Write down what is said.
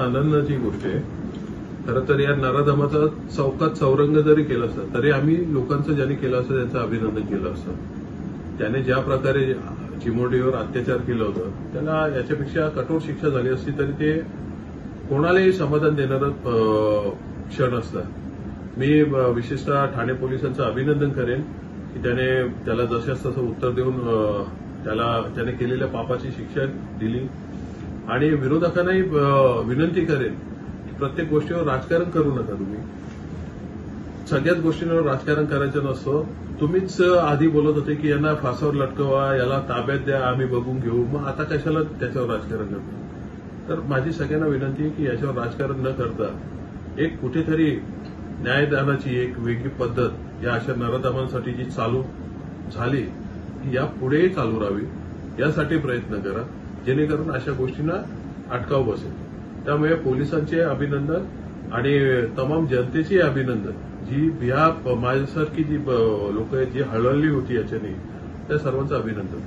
आनंदाची गोष्ट आहे. खरं तर या नराधमाचा चौकात चौरंग जरी केलं असतं तरी आम्ही लोकांचं ज्यांनी केलं असतं त्यांचं अभिनंदन केलं असतं. त्याने ज्या प्रकारे चिमुरडीवर अत्याचार केलं होतं त्याला याच्यापेक्षा कठोर शिक्षा झाली असती तरी ते कोणालाही समाधान देणारं क्षण असतं. मी विशेषतः ठाणे पोलिसांचं अभिनंदन करेन की त्याला जशास तसं उत्तर देऊन त्याने केलेल्या पापाची शिक्षा दिली. आणि विरोधकांनाही विनंती करेन की प्रत्येक गोष्टीवर राजकारण करू नका. तुम्ही सगळ्याच गोष्टींवर राजकारण करायचं नसतं. तुम्हीच आधी बोलत होते की यांना फासावर लटकवा, याला ताब्यात द्या, आम्ही बघून घेऊ, मग आता कशाला त्याच्यावर राजकारण करतो. तर माझी सगळ्यांना विनंती आहे की याच्यावर राजकारण न करता एक कुठेतरी न्यायदानाची एक वेगळी पद्धत या अशा नराधमांसाठी जी चालू झाली ती यापुढेही चालू राहावी यासाठी प्रयत्न करा जेणेकरून अशा गोष्टींना अटकाव बसेल. त्यामुळे पोलिसांचे अभिनंदन आणि तमाम जनतेचे अभिनंदन. जी माझ्यासारखी जी लोक आहेत जी हळहळली होती याच्याने त्या सर्वांचं अभिनंदन.